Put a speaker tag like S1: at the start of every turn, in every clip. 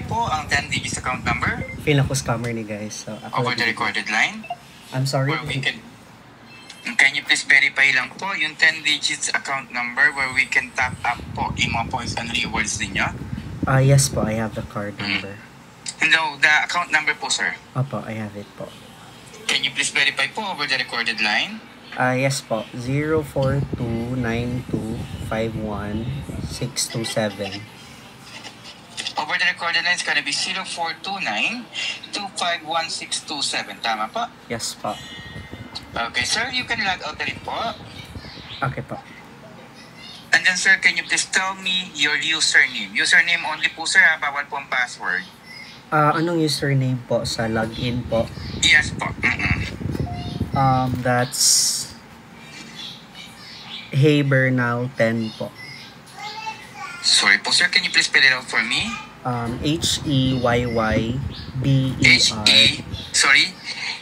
S1: po ang 10 digits account number?
S2: Feel ako scammer ni guys. So,
S1: Over the recorded line?
S2: I'm sorry.
S1: Where we can you please verify lang po yung 10 digits account number where we can top up po yung mga points and rewards ninyo?
S2: Yes po, I have the card number.
S1: No, the account number po, sir.
S2: Opo, I have it po.
S1: Can you please verify po over the recorded line?
S2: Yes po, 04292516627.
S1: Over the recorded line is gonna be 0429-251-627. Tama po?
S2: Yes po.
S1: Okay, sir, you can log out na rin po.
S2: Okay po.
S1: And then, sir, can you please tell me your username? Username only po, sir, ha? Bawal po ang password.
S2: Anong username po sa login po?
S1: Yes po.
S2: That's HeyBernal10 po.
S1: Sorry po, sir. Can you please spell it out for me?
S2: HEYYBER.
S1: Sorry?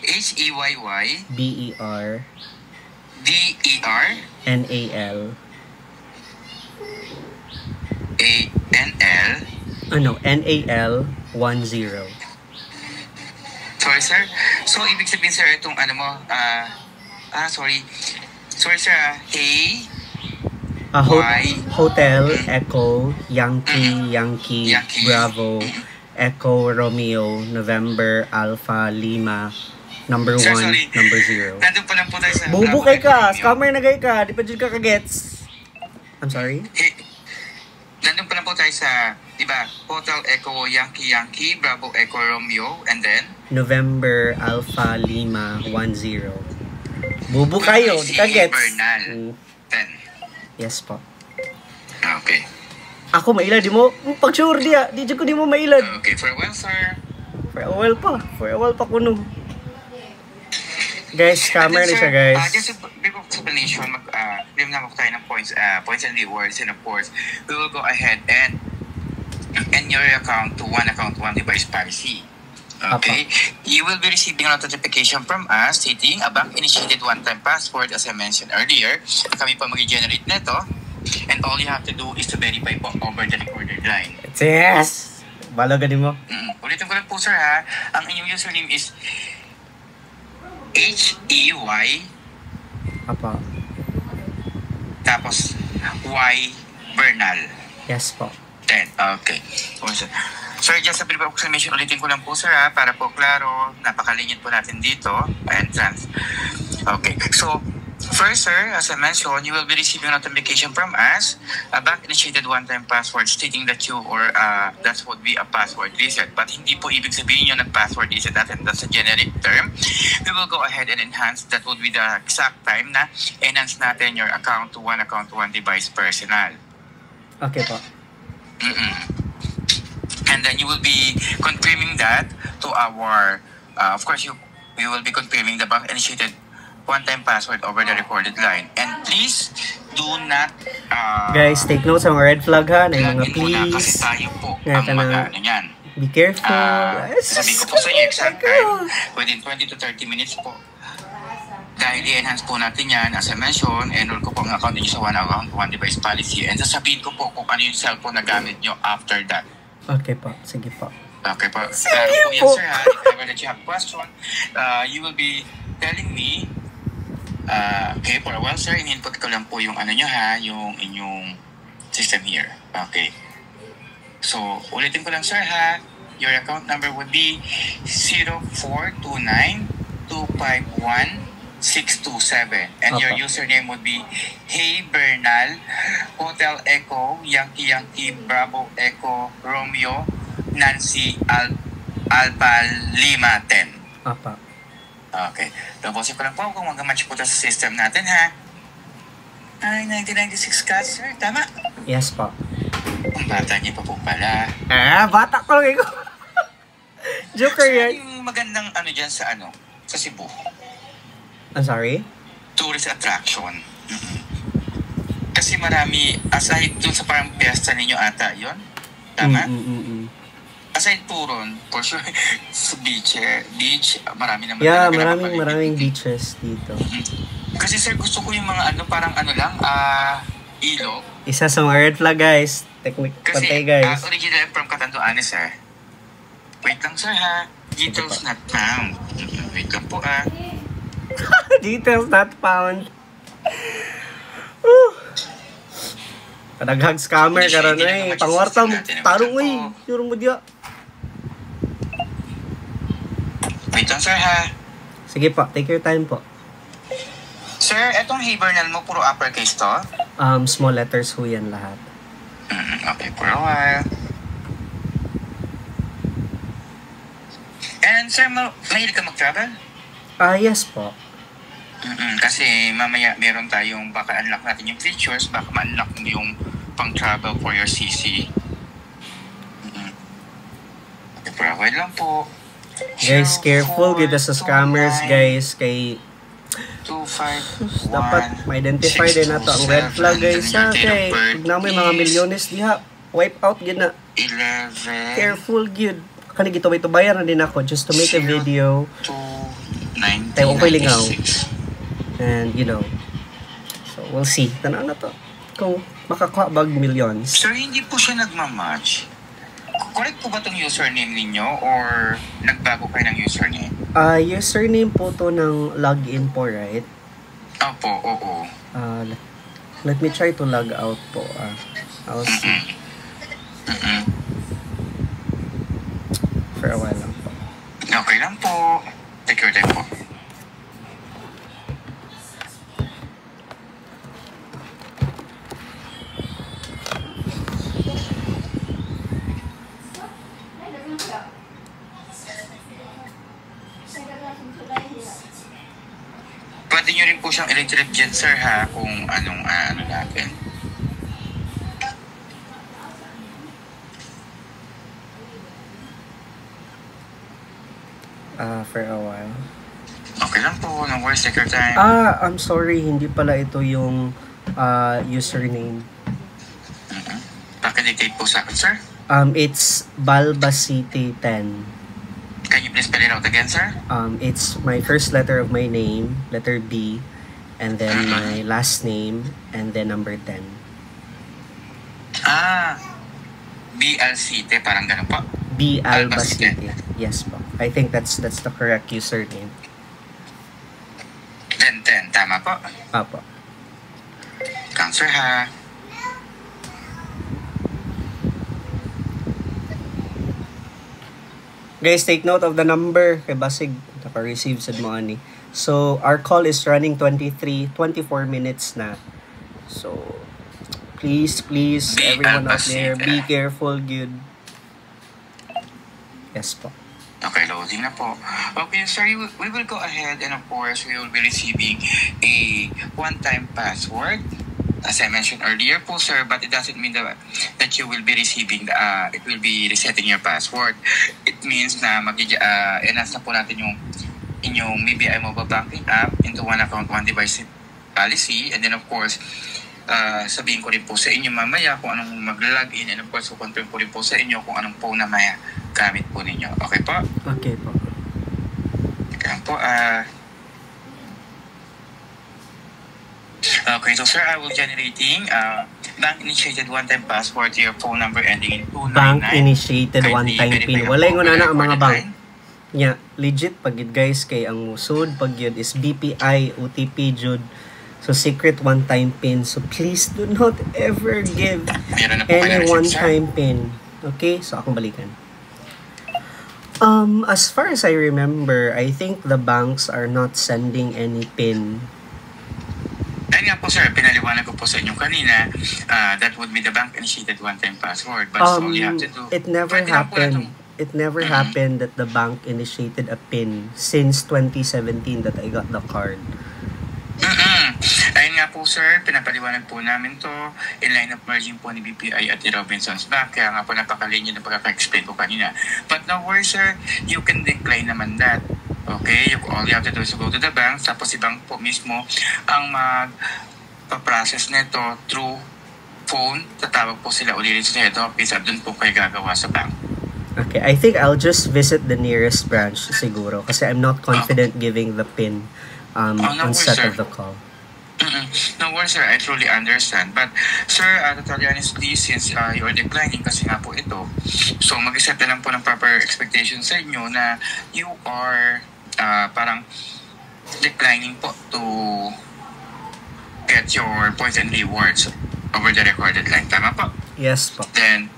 S1: HEYY
S2: BER
S1: DER
S2: NAL.
S1: ANL.
S2: NAL 10.
S1: Sorry, sir. So, ibig sabihin, sir, itong ano mo, sorry. Sorry, sir, hey,
S2: Hotel, Echo, Yankee, Bravo, Echo, Romeo, November, Alpha, Lima, number 1, number 0.
S1: Nandun pa lang po tayo sa...
S2: Bubukay ka! Scammer na gay ka! Di pa dyan ka kagets? I'm sorry?
S1: Nandun pa lang po tayo sa, di ba, Hotel, Echo, Yankee, Bravo, Echo, Romeo, and then?
S2: November, Alpha, Lima, 10. Bubu kayo! Di ka gets?
S1: Bernal, 10.
S2: Yes po.
S1: Okay.
S2: Ako mailad, di mo? Pag sure diya, di ko di mo mailad.
S1: Okay, for a while, sir.
S2: For a while pa kuno. Guys, scammer na siya, guys.
S1: Just a brief explanation, bigyan naman ko tayo ng points and rewards, and of course, we will go ahead and your account to one device policy. Okay? You will be receiving a notification from us stating a bank-initiated one-time password, as I mentioned earlier. Kami pa mag-generate nito, and all you have to do is to verify po over the recorded line.
S2: Yes! Balo ganin mo.
S1: Ulitin ko lang po, sir, ha? Ang inyong username is HEY
S2: Apa.
S1: tapos Y Bernal.
S2: Yes po.
S1: 10. Okay. Sir, just a brief explanation, ulitin ko lang po, sir, ha, para po klaro, napakalinyat po natin dito. Okay. So, first, sir, as I mentioned, you will be receiving a notification from us, a bank-initiated one-time password stating that that would be a password reset. But hindi po ibig sabihin yun nag-password reset natin. That's a generic term. We will go ahead and enhance. That would be the exact time na enhance natin your account to one device personal.
S2: Okay po.
S1: And then you will be confirming that to our, of course, we will be confirming the bank-initiated one-time password over the recorded line. And please do not...
S2: guys, take note sa mga red flag ha, na yung mga please.
S1: Kasi tayo po ang mag-ano yan.
S2: Be careful.
S1: Sabi ko po sa inyo, exact time, within 20 to 30 minutes po. Dahil i-enhance po natin yan, as I mentioned, enroll ko po ang account niyo sa one device policy. And sasabihin ko po kung ano yung cellphone na gamit nyo after that.
S2: Okay po, sige po.
S1: Okay po. Klaro po yan, sir, ha? If ever that you have question, you will be telling me, okay, for a while, sir, in-input ko lang po yung ano nyo, ha, yung inyong system here. Okay. So, ulitin ko lang, sir, ha, your account number would be 0429-251-627. And your username would be Hey Bernal, Hotel Echo, Yankee, Bravo Echo, Romeo, Nancy, Alpha Lima 10.
S2: Apa.
S1: Okay. Tapusin ko lang po kung mag-match po ito sa system natin, ha? Ay, 1996 ka, sir. Tama?
S2: Yes po.
S1: Ang bata niya pa po pala.
S2: Bata ko lang ikaw. Joker yan.
S1: Yung magandang ano dyan sa Cebu.
S2: I'm sorry?
S1: Tourist attraction. Kasi marami, aside dun sa parang piyesta ninyo ata, yon. Tama? Aside po ron, for sure, sa beach, marami naman.
S2: Yeah, maraming beaches dito.
S1: Kasi sir, gusto ko yung mga parang ilog.
S2: Isa sa mga red flag, guys. Technique,
S1: kasi,
S2: patay, guys.
S1: Original from Catanduanes, sir. Wait lang, sir, ha? Details not found. Wait lang po,
S2: Details not found. Kadaghag scammer karon ay pangwarta mo tarong uy sure mo dia.
S1: Wait lang, sir, ha?
S2: Sige po, take your time po.
S1: Sir, etong Hibernal mo puro uppercase to?
S2: Small letters ho yan lahat.
S1: Okay, for a while. And sir, mahilig ka mag-travel?
S2: Yes po.
S1: Kasi mamaya meron tayong baka unlock natin yung features, baka ma-unlock yung pang-travel for your CC. Okay, for a while lang po.
S2: Guys, careful gito sa scammers, guys. Kay
S1: 251
S2: dapat ma-identify din nato ang red flag, guys. Kay pag na may mga milyones diha, wipe out gid na.
S1: 11.
S2: Careful gid. Kani gito may tubayan na din ako just to make a video.
S1: 2
S2: Tayo ko lingaw. And you know. So we'll see. Tanaw na to. Kung makakuha bag millions.
S1: Sir, hindi po siya nagmamatch. Correct po ba itong username ninyo or nagbago kayo ng username?
S2: Username po to ng login po, right?
S1: Opo, oo.
S2: Let me try to log out po. I'll see. For a while lang po.
S1: Okay lang po. Take your time po. Pwede nyo rin po siyang electric jet, sir, ha? Kung anong ano natin.
S2: For a while.
S1: Okay lang po. No worries. Take your time.
S2: I'm sorry. Hindi pala ito yung username.
S1: Pakidictate po sa akin, sir.
S2: It's Balbacity 10.
S1: Can you please spell it out again, sir?
S2: It's my first letter of my name, letter B, and then my last name, and then number 10.
S1: BLCT, parang ganun po.
S2: B. Albacete. Yes po. I think that's the correct username.
S1: 10, tama po.
S2: Apo.
S1: Cancer, ha?
S2: Guys, take note of the number. Kay basig naka-receive sad mo ani. So, our call is running 24 minutes na. So, please, everyone out there, be careful, good. Yes po.
S1: Okay, loading na po. Okay, sir, we will go ahead and of course, we will be receiving a one-time password. As I mentioned earlier po, sir, but it doesn't mean that you will be receiving, it will be resetting your password. It means na enhance na po natin yung inyong BPI mobile banking app into one account, one device policy. And then of course, sabihin ko rin po sa inyo mamaya kung anong mag-login, and of course, confirm ko rin po sa inyo kung anong phone na maya gamit po ninyo. Okay po?
S2: Okay po.
S1: Kaya po, okay, so sir, I will generating bank-initiated one-time password to your phone number ending in 299.
S2: Bank-initiated one-time PIN. Walay ko na ang mga bank. Yeah, legit pag yun guys, kay ang musod pag yun is BPI, OTP, jud. So, secret one-time PIN. So, please do not ever give any one-time PIN. Okay? So, akong balikan. As far as I remember, I think the banks are not sending any PIN.
S1: Ayun nga po sir, pinaliwanag ko po sa inyo kanina, that would be the bank-initiated one-time password. But all you have to do,
S2: it never happened. It never happened that the bank initiated a PIN since 2017 that I got the card.
S1: Ayun nga po sir, pinapaliwanag po namin to in line of merging po ni BPI at ni Robinsons Bank. Kaya nga po napakalinya na pagkaka-explain ko kanina. But no worries sir, you can decline naman that. Okay, all you have to do is go to the bank, tapos si bank po mismo ang magpa-process nito through phone. Tatawag po sila ulit sa head office at doon po kayo gagawa sa bank.
S2: Okay, I think I'll just visit the nearest branch siguro kasi I'm not confident giving the PIN onset of the call.
S1: No worries, sir. I truly understand. But, sir, to tell you honestly, since you're declining kasi nga po ito, so mag-set na lang po ng proper expectation sa inyo na you are parang declining po to get your points and rewards over the recorded line. Tama po?
S2: Yes po.
S1: Then,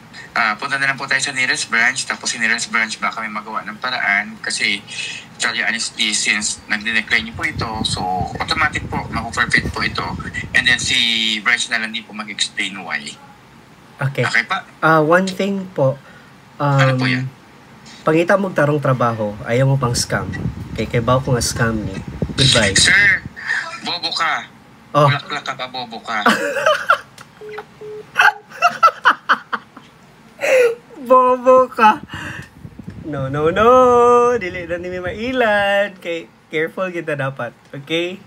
S1: punta na lang po tayo sa nearest branch. Tapos sa nearest branch, baka kami magawa ng paraan. Kasi, tell you honestly, since nag-decline niyo po ito, so automatic po, mag-forfeit po ito. And then si branch na lang din po mag-explain why.
S2: Okay.
S1: Okay pa?
S2: One thing po.
S1: Ano po yan?
S2: Pangita mo tarong trabaho, ayaw mo pang scam. Kay baw ko nga scam ni. Goodbye.
S1: Sir, bobo ka.
S2: Oh.
S1: Bulaklak ka pa, bobo ka.
S2: Bobo ka. No. Dili na ni mailad. Kay careful kita dapat. Okay?